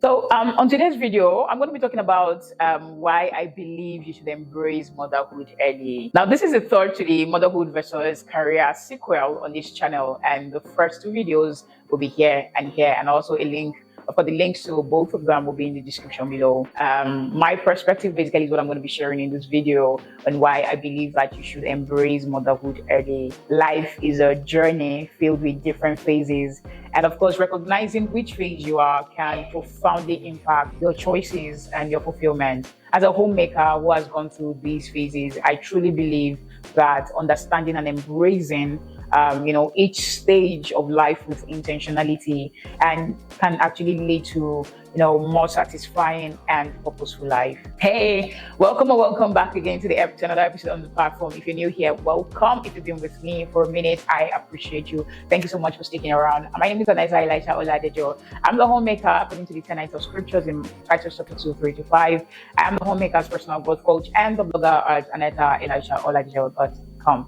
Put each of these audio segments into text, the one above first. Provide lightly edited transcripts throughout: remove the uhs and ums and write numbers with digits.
So on today's video, I'm going to be talking about why I believe you should embrace motherhood early. Now, this is the third to the motherhood versus career sequel on this channel, and the first two videos will be here, and also a link. For the links to both of them will be in the description below. My perspective basically is what I'm going to be sharing in this video on why I believe that you should embrace motherhood early. Life is a journey filled with different phases, and of course, recognizing which phase you are can profoundly impact your choices and your fulfillment. As a homemaker who has gone through these phases, I truly believe that understanding and embracing each stage of life with intentionality and can actually lead to more satisfying and purposeful life. Hey, welcome back again to another episode on the platform. If you're new here, welcome. If you've been with me for a minute, I appreciate you. Thank you so much for sticking around. My name is Aneta, Elisha-Oladejo. I'm the homemaker according to the 10 of scriptures in Titus chapter 2, 3-5. I am the homemaker's personal growth coach and the blogger at Aneta, Elisha-Oladejo.com.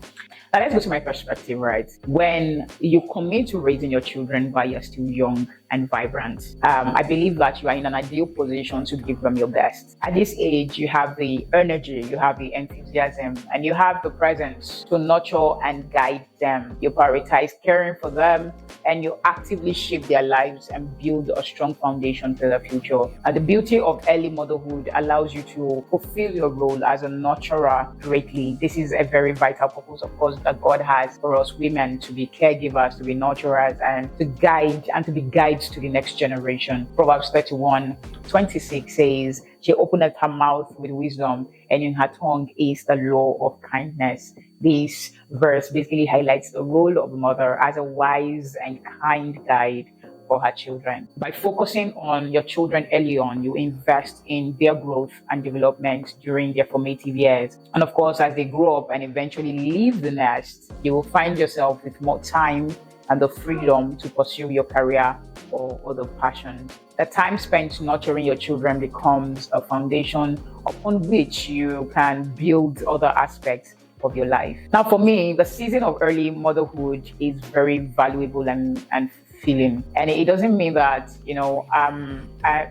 Now let's go to my perspective, right? When you commit to raising your children while you're still young and vibrant, I believe that you are in an ideal position to give them your best. At this age, you have the energy, you have the enthusiasm, and you have the presence to nurture and guide them. You prioritize caring for them, and you actively shape their lives and build a strong foundation for the future. And the beauty of early motherhood allows you to fulfill your role as a nurturer greatly. This is a very vital purpose, of course, that God has for us women, to be caregivers, to be nurturers, and to guide and to be guides to the next generation. Proverbs 31:26 says, "She openeth her mouth with wisdom, and in her tongue is the law of kindness." This verse basically highlights the role of a mother as a wise and kind guide for her children. By focusing on your children early on, you invest in their growth and development during their formative years. And of course, as they grow up and eventually leave the nest, you will find yourself with more time and the freedom to pursue your career or other passions. The time spent nurturing your children becomes a foundation upon which you can build other aspects of your life. Now, for me, the season of early motherhood is very valuable and fulfilling. And it doesn't mean that,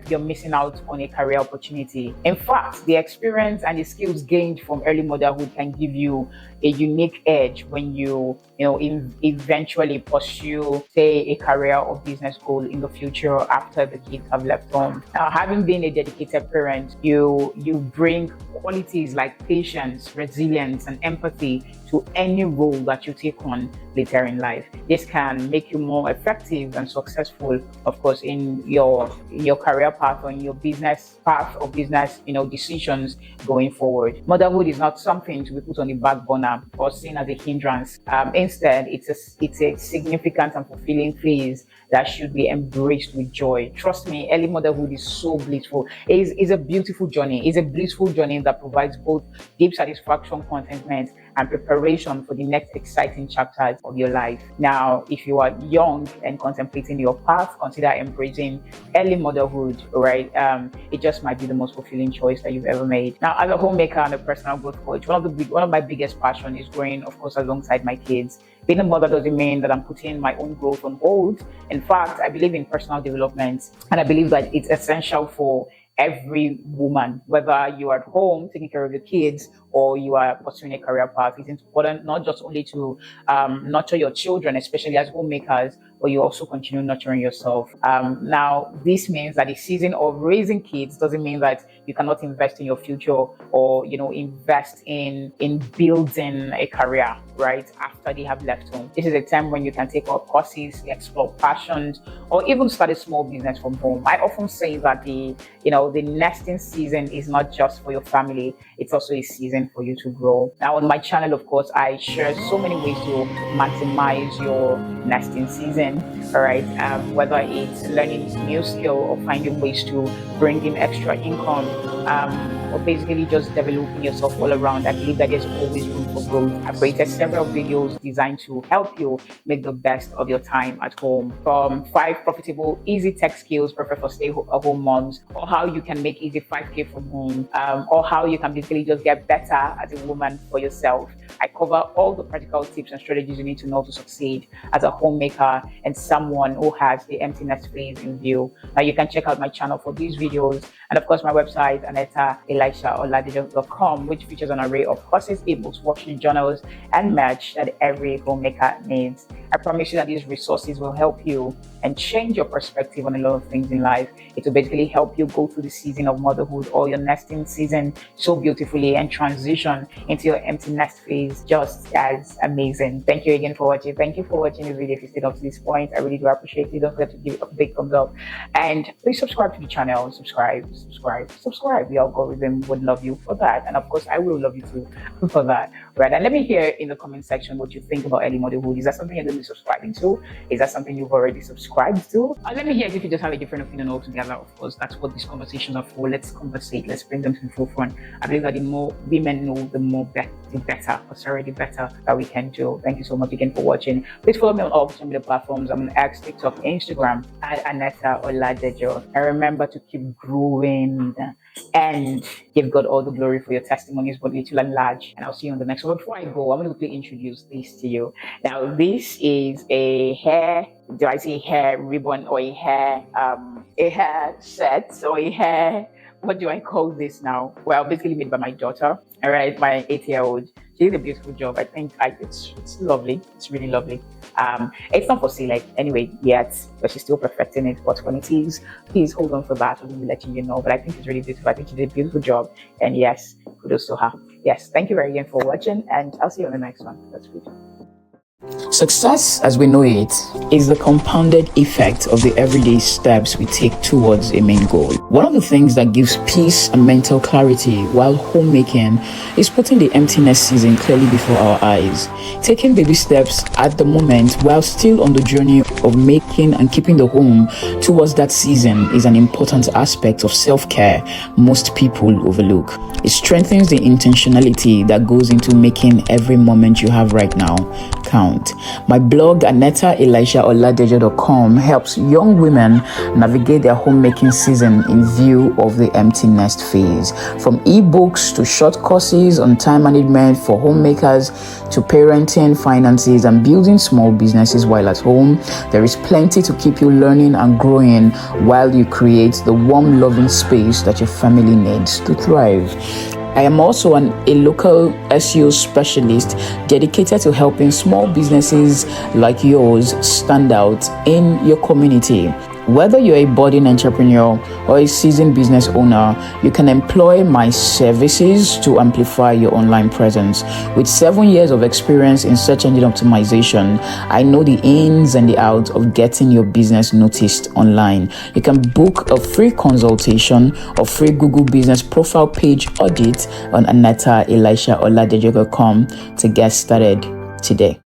you're missing out on a career opportunity. In fact, the experience and the skills gained from early motherhood can give you a unique edge when you eventually pursue, say, a career or business goal in the future after the kids have left home. Now, having been a dedicated parent, you bring qualities like patience, resilience, and empathy to any role that you take on later in life. This can make you more effective and successful, of course, in your career path or in your business path or business decisions going forward. Motherhood is not something to be put on the back burner or seen as a hindrance. Instead, it's a significant and fulfilling phase that should be embraced with joy. Trust me, early motherhood is so blissful. It's a beautiful journey. It's a blissful journey that provides both deep satisfaction, contentment, and preparation for the next exciting chapters of your life. Now, if you are young and contemplating your path, consider embracing early motherhood, right? It just might be the most fulfilling choice that you've ever made. Now, as a homemaker and a personal growth coach, one of my biggest passions is growing, of course, alongside my kids. Being a mother doesn't mean that I'm putting my own growth on hold. In fact, I believe in personal development, and I believe that it's essential for every woman, whether you are at home taking care of your kids or you are pursuing a career path. It's important not just only to nurture your children, especially as homemakers, but you also continue nurturing yourself. Now, this means that the season of raising kids doesn't mean that you cannot invest in your future or invest in building a career right after they have left home. This is a time when you can take up courses, explore passions, or even start a small business from home. I often say that the nesting season is not just for your family; it's also a season for you to grow. Now, on my channel, of course, I share so many ways to maximize your nesting season. All right, whether it's learning new skill or finding ways to bring in extra income or basically just developing yourself all around. I believe that there's always room for growth. I've created several videos designed to help you make the best of your time at home, from 5 profitable easy tech skills perfect for stay-at-home moms, or how you can make easy 5K from home, or how you can basically just get better as a woman for yourself. I cover all the practical tips and strategies you need to know to succeed as a homemaker and someone who has the empty nest phase in view. Now you can check out my channel for these videos, and of course my website, Aneta, Elisha-Oladejo.com, which features an array of courses, ebooks, worksheets, journals, and merch that every homemaker needs. I promise you that these resources will help you and change your perspective on a lot of things in life. It will basically help you go through the season of motherhood or your nesting season so beautifully and transition into your empty nest phase just as amazing. Thank you again for watching. Thank you for watching this video. If you stayed up to this point, I really do appreciate it. Don't forget to give it a big thumbs up, and please subscribe to the channel. Subscribe. The algorithm would love you for that, and of course I will love you too for that. Right? And let me hear in the comment section what you think about early motherhood. Is that something you're going to be subscribing to? Is that something you've already subscribed to? Let me hear if you just have a different opinion altogether. Of course, that's what these conversations are for. Let's conversate. Let's bring them to the forefront. I believe that the more women know, the better. The better that we can do. Thank you so much again for watching. Please follow me on all social media platforms. I'm on X, TikTok, Instagram at Aneta-Oladejo. And remember to keep growing and give God all the glory for your testimonies, both little and large. And I'll see you on the next one. Before I go, I'm going to quickly introduce this to you. Now, this is a hair, do I say hair ribbon, or a hair set, or a hair, what do I call this now? Well, basically made by my daughter, all right, my 8-year-old. She did a beautiful job. I think it's lovely. It's really lovely. It's not for sale anyway yet, but she's still perfecting it. But when it is, please hold on for that. We'll be letting you know. But I think it's really beautiful. I think she did a beautiful job. And yes, kudos to her. Yes, thank you very again for watching, and I'll see you on the next one. That's good. Success, as we know it, is the compounded effect of the everyday steps we take towards a main goal. One of the things that gives peace and mental clarity while homemaking is putting the emptiness season clearly before our eyes. Taking baby steps at the moment while still on the journey of making and keeping the home towards that season is an important aspect of self-care most people overlook. It strengthens the intentionality that goes into making every moment you have right now count. My blog, Aneta, Elisha-Oladejo.com, helps young women navigate their homemaking season in view of the empty nest phase. From ebooks to short courses on time management for homemakers to parenting, finances, and building small businesses while at home, there is plenty to keep you learning and growing while you create the warm, loving space that your family needs to thrive. I am also a local SEO specialist dedicated to helping small businesses like yours stand out in your community. Whether you're a budding entrepreneur or a seasoned business owner, you can employ my services to amplify your online presence. With 7 years of experience in search engine optimization, I know the ins and the outs of getting your business noticed online. You can book a free consultation or free Google Business Profile Page audit on Aneta, Elisha-Oladejo.com to get started today.